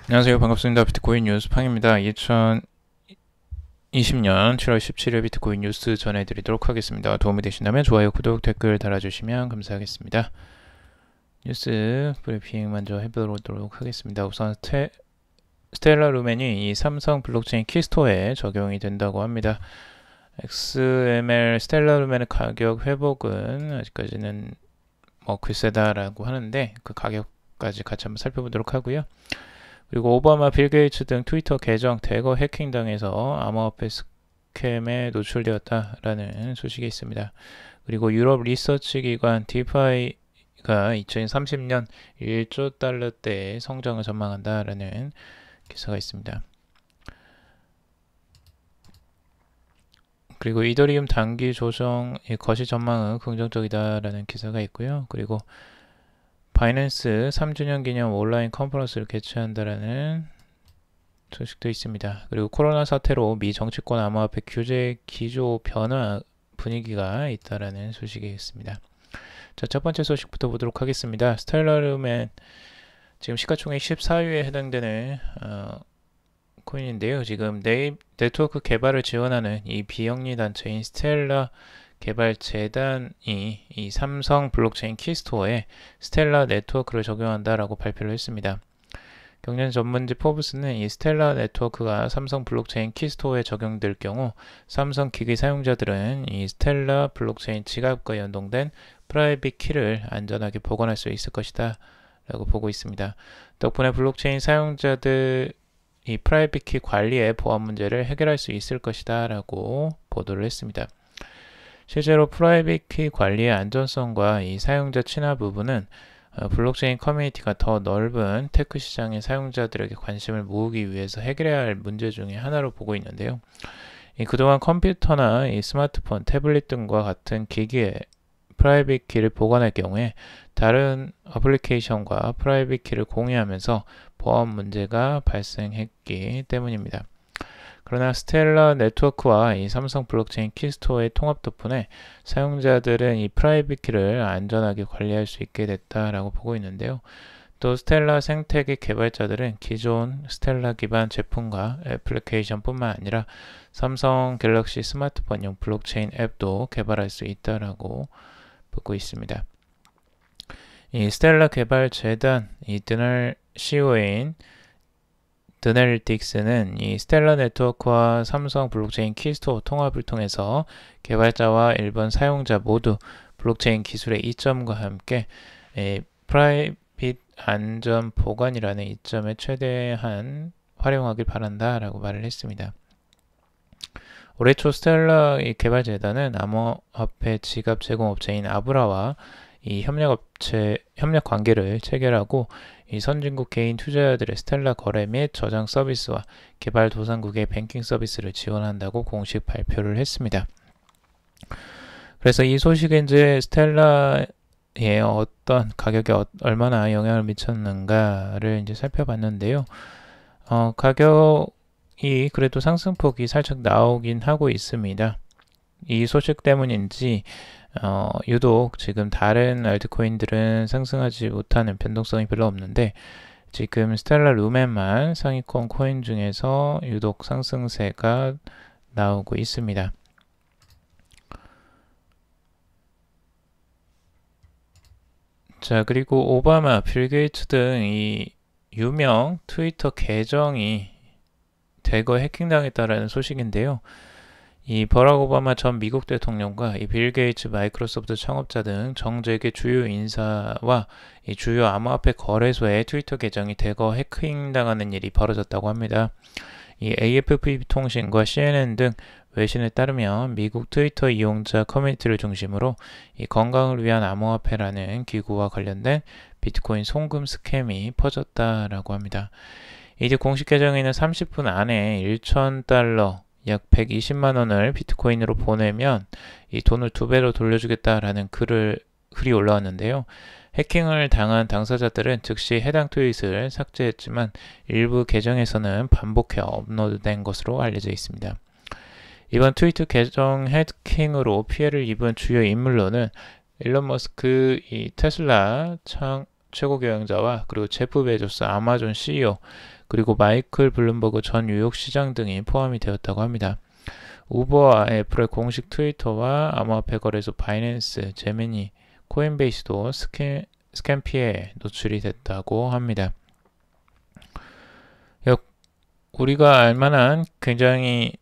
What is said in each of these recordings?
안녕하세요. 반갑습니다. 비트코인 뉴스 팡입니다. 2020년 7월 17일 비트코인 뉴스 전해드리도록 하겠습니다. 도움이 되신다면 좋아요, 구독, 댓글 달아주시면 감사하겠습니다. 뉴스 브리핑 먼저 해보도록 하겠습니다. 우선 스텔라 루멘이 이 삼성 블록체인 키스토어에 적용이 된다고 합니다. XML 스텔라 루멘의 가격 회복은 아직까지는 글쎄다라고 하는데 그 가격까지 같이 한번 살펴보도록 하고요. 그리고 오바마, 빌 게이츠 등 트위터 계정 대거 해킹당해서 암호화폐 스캠에 노출되었다라는 소식이 있습니다. 그리고 유럽 리서치 기관 디파이가 2030년 1조 달러대의 성장을 전망한다라는 기사가 있습니다. 그리고 이더리움 단기 조정 거시 전망은 긍정적이다라는 기사가 있고요. 그리고 바이낸스 3주년 기념 온라인 컨퍼런스를 개최한다라는 소식도 있습니다. 그리고 코로나 사태로 미 정치권 암호화폐 규제 기조 변화 분위기가 있다라는 소식이 있습니다. 자, 첫 번째 소식부터 보도록 하겠습니다. 스텔라 루멘 지금 시가총액 14위에 해당되는 코인인데요. 지금 네트워크 개발을 지원하는 이 비영리 단체인 스텔라 개발재단이 이 삼성 블록체인 키스토어에 스텔라 네트워크를 적용한다라고 발표를 했습니다. 경제 전문지 포브스는 이 스텔라 네트워크가 삼성 블록체인 키스토어에 적용될 경우 삼성 기기 사용자들은 이 스텔라 블록체인 지갑과 연동된 프라이빗 키를 안전하게 보관할 수 있을 것이다 라고 보고 있습니다. 덕분에 블록체인 사용자들 이 프라이빗 키 관리의 보안 문제를 해결할 수 있을 것이다 라고 보도를 했습니다. 실제로 프라이빗 키 관리의 안전성과 이 사용자 친화 부분은 블록체인 커뮤니티가 더 넓은 테크 시장의 사용자들에게 관심을 모으기 위해서 해결해야 할 문제 중에 하나로 보고 있는데요. 그동안 컴퓨터나 이 스마트폰, 태블릿 등과 같은 기기에 프라이빗 키를 보관할 경우에 다른 어플리케이션과 프라이빗 키를 공유하면서 보안 문제가 발생했기 때문입니다. 그러나 스텔라 네트워크와 이 삼성 블록체인 키스토어의 통합 덕분에 사용자들은 이 프라이빗 키를 안전하게 관리할 수 있게 됐다라고 보고 있는데요. 또 스텔라 생태계 개발자들은 기존 스텔라 기반 제품과 애플리케이션뿐만 아니라 삼성 갤럭시 스마트폰용 블록체인 앱도 개발할 수 있다라고 보고 있습니다. 이 스텔라 개발 재단 이 드널 CEO인 드넬틱스는 이 스텔라 네트워크와 삼성 블록체인 키스토어 통합을 통해서 개발자와 일반 사용자 모두 블록체인 기술의 이점과 함께 프라이빗 안전 보관이라는 이점에 최대한 활용하길 바란다라고 말을 했습니다. 올해 초 스텔라 개발 재단은 암호화폐 지갑 제공업체인 아브라와 이 협력 관계를 체결하고 이 선진국 개인 투자자들의 스텔라 거래 및 저장 서비스와 개발도상국의 뱅킹 서비스를 지원한다고 공식 발표를 했습니다. 그래서 이 소식에 이제 스텔라의 어떤 가격에 얼마나 영향을 미쳤는가를 이제 살펴봤는데요. 가격이 그래도 상승폭이 살짝 나오긴 하고 있습니다. 이 소식 때문인지 유독 지금 다른 알트코인들은 상승하지 못하는 변동성이 별로 없는데 지금 스텔라 루멘만 상위권 코인 중에서 유독 상승세가 나오고 있습니다. 자, 그리고 오바마, 빌 게이츠 등 이 유명 트위터 계정이 대거 해킹당했다라는 소식인데요. 이 버락 오바마 전 미국 대통령과 이 빌 게이츠 마이크로소프트 창업자 등 정재계 주요 인사와 이 주요 암호화폐 거래소의 트위터 계정이 대거 해킹당하는 일이 벌어졌다고 합니다. 이 AFP 통신과 CNN 등 외신에 따르면 미국 트위터 이용자 커뮤니티를 중심으로 이 건강을 위한 암호화폐라는 기구와 관련된 비트코인 송금 스캠이 퍼졌다라고 합니다. 이제 공식 계정에는 30분 안에 1,000달러 약 120만 원을 비트코인으로 보내면 이 돈을 2배로 돌려주겠다라는 글이 올라왔는데요. 해킹을 당한 당사자들은 즉시 해당 트윗을 삭제했지만 일부 계정에서는 반복해 업로드된 것으로 알려져 있습니다. 이번 트위터 계정 해킹으로 피해를 입은 주요 인물로는 일론 머스크 이 테슬라 최고 경영자와 그리고 제프 베조스 아마존 CEO 그리고 마이클 블룸버그 전 뉴욕 시장 등이 포함이 되었다고 합니다. 우버와 애플의 공식 트위터와 암호화폐 거래소 바이낸스, 제미니, 코인베이스도 스캠 피해에 노출이 됐다고 합니다. 우리가 알만한 굉장히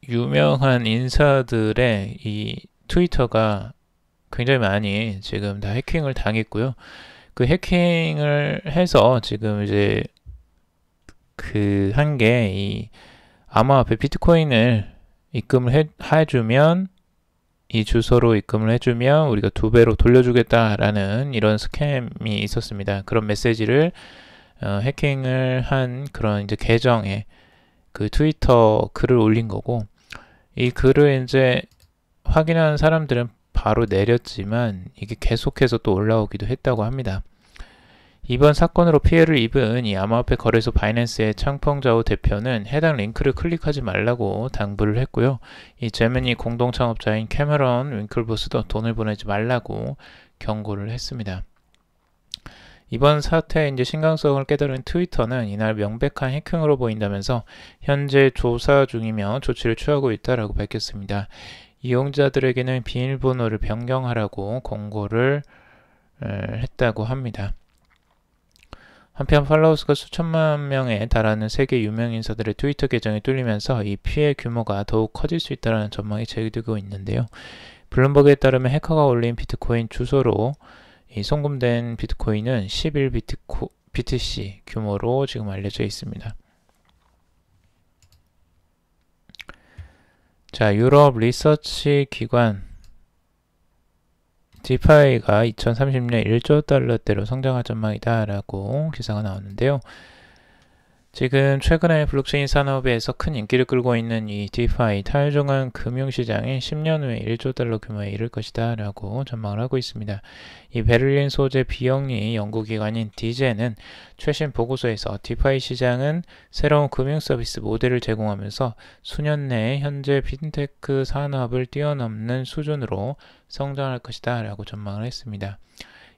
유명한 인사들의 이 트위터가 굉장히 많이 지금 다 해킹을 당했고요. 그 해킹을 해서 지금 이제 그 한 게 이 암호화폐 비트코인을 입금을 해주면 이 주소로 입금을 해주면 우리가 2배로 돌려주겠다라는 이런 스캠이 있었습니다. 그런 메시지를 해킹을 한 그런 이제 계정에 그 트위터 글을 올린 거고, 이 글을 이제 확인한 사람들은 바로 내렸지만 이게 계속해서 또 올라오기도 했다고 합니다. 이번 사건으로 피해를 입은 이 암호화폐 거래소 바이낸스의 창펑자오 대표는 해당 링크를 클릭하지 말라고 당부를 했고요. 이 제미니 공동 창업자인 캐머런 윙클보스도 돈을 보내지 말라고 경고를 했습니다. 이번 사태의 이제 심각성을 깨달은 트위터는 이날 명백한 해킹으로 보인다면서 현재 조사 중이며 조치를 취하고 있다라고 밝혔습니다. 이용자들에게는 비밀번호를 변경하라고 권고를 했다고 합니다. 한편 팔로워 수가 수천만 명에 달하는 세계 유명 인사들의 트위터 계정이 뚫리면서 이 피해 규모가 더욱 커질 수 있다는 전망이 제기되고 있는데요. 블룸버그에 따르면 해커가 올린 비트코인 주소로 이 송금된 비트코인은 11BTC 규모로 지금 알려져 있습니다. 자, 유럽 리서치 기관 디파이가 2030년 1조 달러대로 성장할 전망이다 라고 기사가 나왔는데요. 지금 최근에 블록체인 산업에서 큰 인기를 끌고 있는 이 디파이 탈중앙 금융시장이 10년 후에 1조 달러 규모에 이를 것이다 라고 전망을 하고 있습니다. 이 베를린 소재 비영리 연구기관인 디제는 최신 보고서에서 디파이 시장은 새로운 금융 서비스 모델을 제공하면서 수년 내에 현재 핀테크 산업을 뛰어넘는 수준으로 성장할 것이다 라고 전망을 했습니다.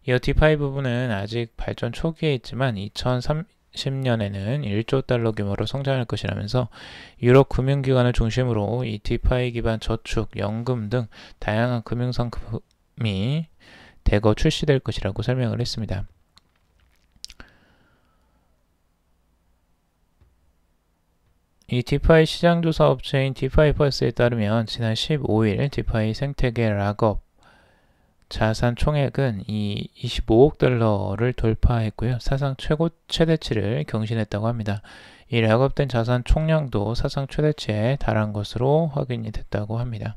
이어 디파이 부분은 아직 발전 초기에 있지만 2030년에는 1조 달러 규모로 성장할 것이라면서 유럽 금융기관을 중심으로 이 디파이 기반 저축, 연금 등 다양한 금융상품이 대거 출시될 것이라고 설명을 했습니다. 이 디파이 시장조사 업체인 디파이퍼스에 따르면 지난 15일 디파이 생태계 락업 자산 총액은 이 25억 달러를 돌파했고요. 사상 최대치를 경신했다고 합니다. 이 락업된 자산 총량도 사상 최대치에 달한 것으로 확인이 됐다고 합니다.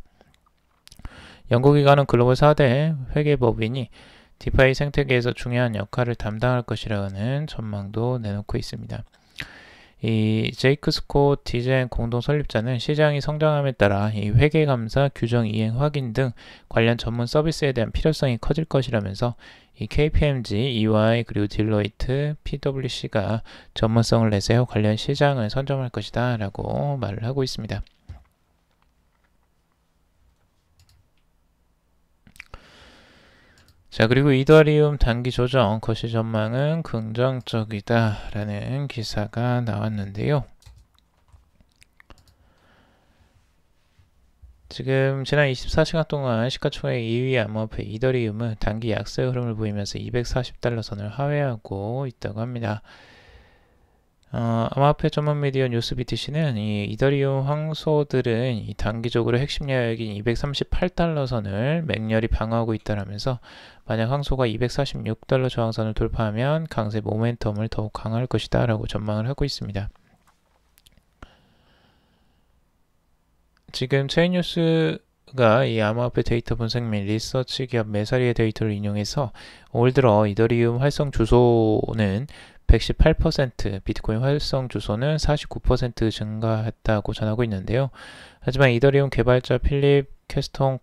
연구기관은 글로벌 4대 회계법인이 디파이 생태계에서 중요한 역할을 담당할 것이라는 전망도 내놓고 있습니다. 이 제이크 스콧 디젠 공동 설립자는 시장이 성장함에 따라 이 회계감사, 규정 이행 확인 등 관련 전문 서비스에 대한 필요성이 커질 것이라면서 이 KPMG, EY 그리고 딜로이트, PwC가 전문성을 내세워 관련 시장을 선점할 것이다 라고 말을 하고 있습니다. 자, 그리고 이더리움 단기 조정 거시 전망은 긍정적이다 라는 기사가 나왔는데요. 지금 지난 24시간 동안 시가총액 2위 암호화폐 이더리움은 단기 약세 흐름을 보이면서 240달러 선을 하회하고 있다고 합니다. 암호화폐 전문 미디어 뉴스BTC는 이 이더리움 황소들은 이 단기적으로 핵심 야액인 238달러 선을 맹렬히 방어하고 있다라면서 만약 황소가 246달러 저항선을 돌파하면 강세 모멘텀을 더욱 강화할 것이다 라고 전망을 하고 있습니다. 지금 체인뉴스가 이 암호화폐 데이터 분석 및 리서치 기업 메사리의 데이터를 인용해서 올 들어 이더리움 활성 주소는 118%, 비트코인 활성 주소는 49% 증가했다고 전하고 있는데요. 하지만 이더리움 개발자 필립 캐스톤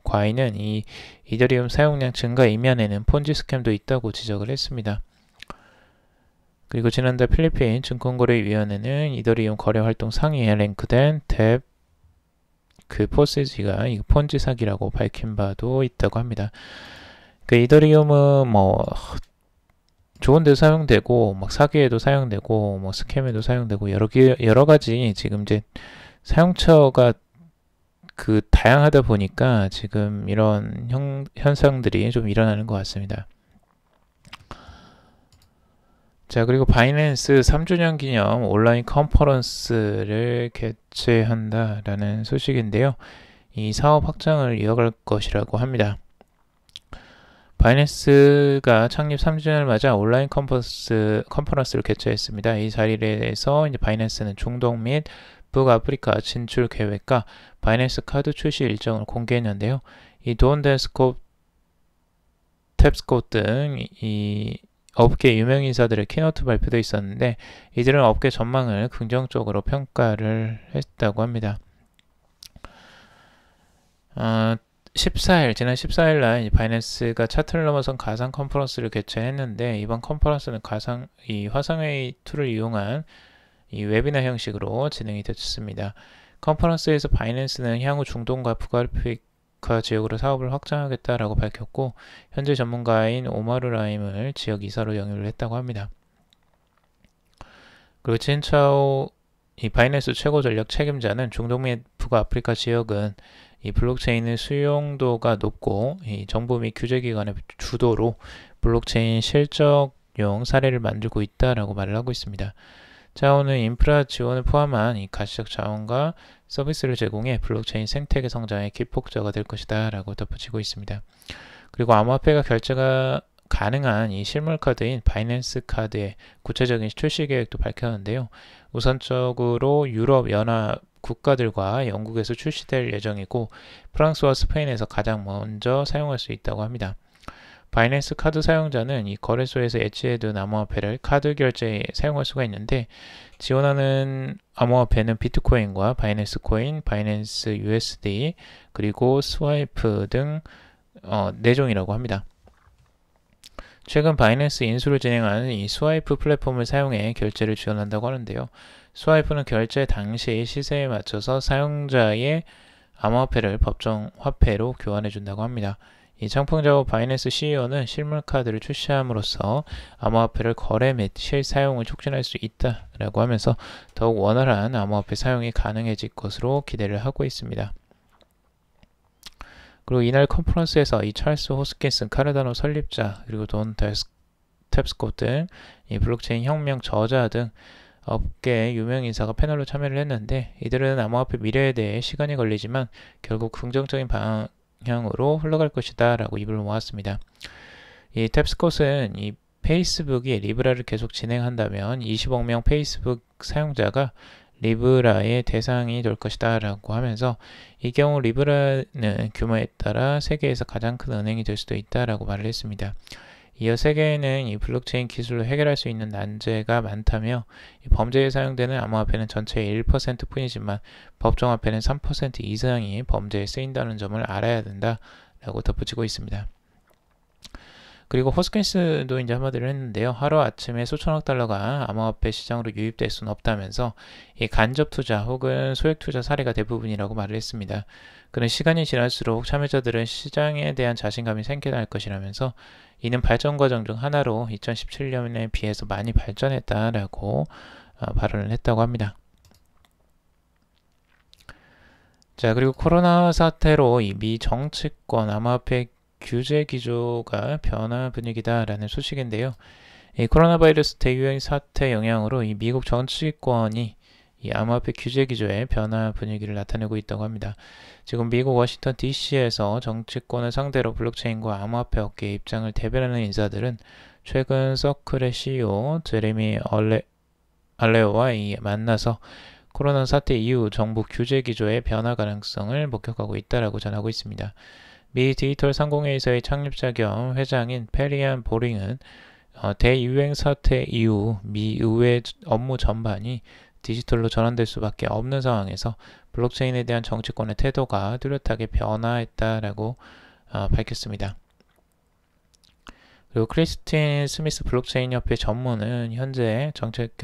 과이는 이 이더리움 사용량 증가 이면에는 폰지 스캠도 있다고 지적을 했습니다. 그리고 지난달 필리핀 증권거래위원회는 이더리움 거래 활동 상위에 랭크된 뎁 포시지가 이 폰지 사기라고 밝힌 바도 있다고 합니다. 그 이더리움은 좋은 데 사용되고 막 사기에도 사용되고 뭐 스캠에도 사용되고 여러 가지 지금 이제 사용처가 그 다양하다 보니까 지금 이런 현상들이 좀 일어나는 것 같습니다. 자, 그리고 바이낸스 3주년 기념 온라인 컨퍼런스를 개최한다라는 소식인데요. 이 사업 확장을 이어갈 것이라고 합니다. 바이낸스가 창립 3주년을 맞아 온라인 컨퍼런스를 개최했습니다. 이 자리에서 이제 바이낸스는 중동 및 북아프리카 진출 계획과 바이낸스 카드 출시 일정을 공개했는데요. 이 돈 탭스콧 등 이 업계 유명 인사들의 키노트 발표도 있었는데 이들은 업계 전망을 긍정적으로 평가를 했다고 합니다. 지난 14일 날 바이낸스가 차트를 넘어선 가상 컨퍼런스를 개최했는데 이번 컨퍼런스는 이 화상회의 툴을 이용한 이 웨비나 형식으로 진행이 됐습니다. 컨퍼런스에서 바이낸스는 향후 중동과 북아프리카 지역으로 사업을 확장하겠다라고 밝혔고 현재 전문가인 오마르 라임을 지역 이사로 영입을 했다고 합니다. 그리고 진차오 이 바이낸스 최고 전략 책임자는 중동 및 북아프리카 지역은 이 블록체인의 수용도가 높고 이 정부 및 규제기관의 주도로 블록체인 실적용 사례를 만들고 있다라고 말을 하고 있습니다. 차오는 인프라 지원을 포함한 이 가시적 자원과 서비스를 제공해 블록체인 생태계 성장의 기폭제가 될 것이다 라고 덧붙이고 있습니다. 그리고 암호화폐가 결제가 가능한 이 실물 카드인 바이낸스 카드의 구체적인 출시 계획도 밝혔는데요. 우선적으로 유럽 연합 국가들과 영국에서 출시될 예정이고 프랑스와 스페인에서 가장 먼저 사용할 수 있다고 합니다. 바이낸스 카드 사용자는 이 거래소에서 애치해둔 암호화폐를 카드 결제에 사용할 수가 있는데 지원하는 암호화폐는 비트코인과 바이낸스 코인, 바이낸스 USD 그리고 스와이프 등 4종이라고 합니다. 최근 바이낸스 인수를 진행하는 이 스와이프 플랫폼을 사용해 결제를 지원한다고 하는데요. 스와이프는 결제 당시 시세에 맞춰서 사용자의 암호화폐를 법정 화폐로 교환해 준다고 합니다. 이 창풍작업 바이낸스 CEO는 실물 카드를 출시함으로써 암호화폐를 거래 및 실사용을 촉진할 수 있다라고 하면서 더욱 원활한 암호화폐 사용이 가능해질 것으로 기대를 하고 있습니다. 그리고 이날 컨퍼런스에서 이 찰스 호스킨슨 카르다노 설립자 그리고 돈 탭스콧 등 이 블록체인 혁명 저자 등 업계 유명 인사가 패널로 참여를 했는데 이들은 암호화폐 미래에 대해 시간이 걸리지만 결국 긍정적인 방향으로 흘러갈 것이다 라고 입을 모았습니다. 이 탭스콧은 이 페이스북이 리브라를 계속 진행한다면 20억 명 페이스북 사용자가 리브라의 대상이 될 것이다 라고 하면서 이 경우 리브라는 규모에 따라 세계에서 가장 큰 은행이 될 수도 있다 라고 말을 했습니다. 이어 세계에는 이 블록체인 기술로 해결할 수 있는 난제가 많다며 이 범죄에 사용되는 암호화폐는 전체의 1% 뿐이지만 법정화폐는 3% 이상이 범죄에 쓰인다는 점을 알아야 된다 라고 덧붙이고 있습니다. 그리고 호스킨스도 이제 한마디를 했는데요. 하루아침에 수천억 달러가 암호화폐 시장으로 유입될 수는 없다면서 이 간접 투자 혹은 소액 투자 사례가 대부분이라고 말을 했습니다. 그는 시간이 지날수록 참여자들은 시장에 대한 자신감이 생겨날 것이라면서 이는 발전 과정 중 하나로 2017년에 비해서 많이 발전했다라고 발언을 했다고 합니다. 자, 그리고 코로나 사태로 이 미 정치권 암호화폐 규제 기조가 변화 분위기다라는 소식인데요. 이 코로나 바이러스 대유행 사태 영향으로 이 미국 정치권이 이 암호화폐 규제 기조의 변화 분위기를 나타내고 있다고 합니다. 지금 미국 워싱턴 DC에서 정치권을 상대로 블록체인과 암호화폐 업계의 입장을 대변하는 인사들은 최근 서클의 CEO 제레미 알레오와 만나서 코로나 사태 이후 정부 규제 기조의 변화 가능성을 목격하고 있다라고 전하고 있습니다. 미 디지털 상공회의소의 창립자 겸 회장인 페리안 보링은 대유행 사태 이후 미 의회 업무 전반이 디지털로 전환될 수밖에 없는 상황에서 블록체인에 대한 정치권의 태도가 뚜렷하게 변화했다라고 밝혔습니다. 그리고 크리스틴 스미스 블록체인 협회 전무는 현재 정책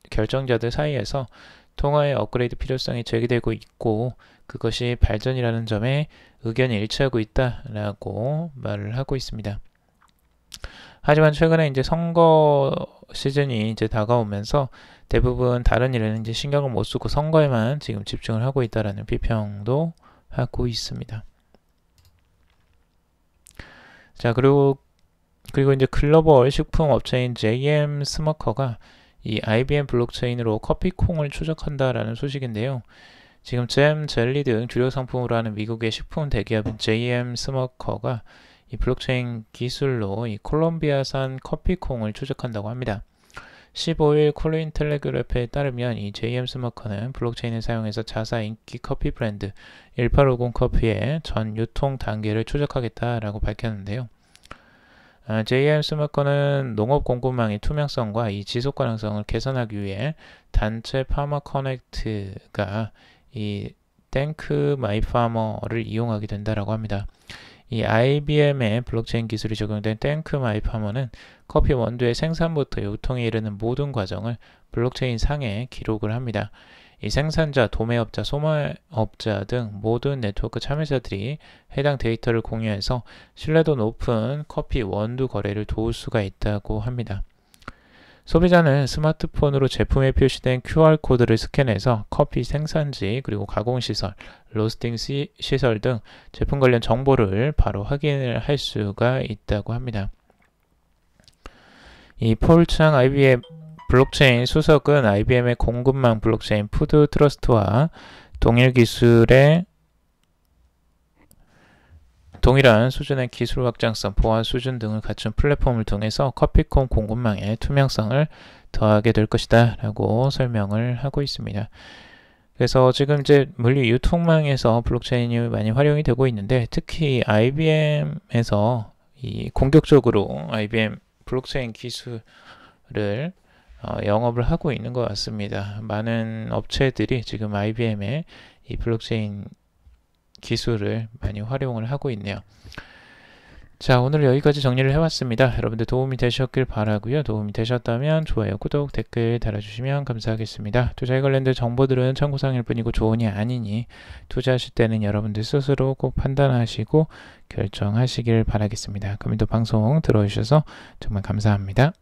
결정자들 사이에서 통화의 업그레이드 필요성이 제기되고 있고 그것이 발전이라는 점에 의견이 일치하고 있다라고 말을 하고 있습니다. 하지만 최근에 이제 선거 시즌이 이제 다가오면서 대부분 다른 일에는 이제 신경을 못 쓰고 선거에만 지금 집중을 하고 있다라는 비평도 하고 있습니다. 자, 그리고 이제 글로벌 식품 업체인 JM 스모커가 이 IBM 블록체인으로 커피콩을 추적한다라는 소식인데요. 지금 잼, 젤리 등 주력 상품으로 하는 미국의 식품 대기업인 JM 스모커가 이 블록체인 기술로 이 콜롬비아산 커피콩을 추적한다고 합니다. 15일 콜인텔레그래프에 따르면 이 JM 스모커는 블록체인을 사용해서 자사 인기 커피 브랜드 1850 커피의 전 유통 단계를 추적하겠다라고 밝혔는데요. JM 스모커는 농업 공급망의 투명성과 이 지속 가능성을 개선하기 위해 단체 파머 커넥트가 이 땡크 마이 파머를 이용하게 된다라고 합니다. 이 IBM의 블록체인 기술이 적용된 땡크 마이 파머는 커피 원두의 생산부터 유통에 이르는 모든 과정을 블록체인 상에 기록을 합니다. 이 생산자, 도매업자, 소매업자 등 모든 네트워크 참여자들이 해당 데이터를 공유해서 신뢰도 높은 커피 원두 거래를 도울 수가 있다고 합니다. 소비자는 스마트폰으로 제품에 표시된 QR코드를 스캔해서 커피 생산지, 그리고 가공시설, 로스팅 시설 등 제품 관련 정보를 바로 확인을 할 수가 있다고 합니다. 이 폴창 IBM 블록체인 수석은 IBM의 공급망 블록체인 푸드 트러스트와 동일 기술의 동일한 수준의 기술 확장성, 보안 수준 등을 갖춘 플랫폼을 통해서 커피콩 공급망의 투명성을 더하게 될 것이다 라고 설명을 하고 있습니다. 그래서 지금 이제 물리 유통망에서 블록체인이 많이 활용이 되고 있는데, 특히 IBM에서 이 공격적으로 IBM 블록체인 기술을 영업을 하고 있는 것 같습니다. 많은 업체들이 지금 IBM의 이 블록체인 기술을 많이 활용을 하고 있네요. 자, 오늘 여기까지 정리를 해봤습니다. 여러분들 도움이 되셨길 바라고요. 도움이 되셨다면 좋아요, 구독, 댓글 달아주시면 감사하겠습니다. 투자에 관련된 정보들은 참고사항일 뿐이고 조언이 아니니 투자하실 때는 여러분들 스스로 꼭 판단하시고 결정하시길 바라겠습니다. 그럼 또 방송 들어주셔서 정말 감사합니다.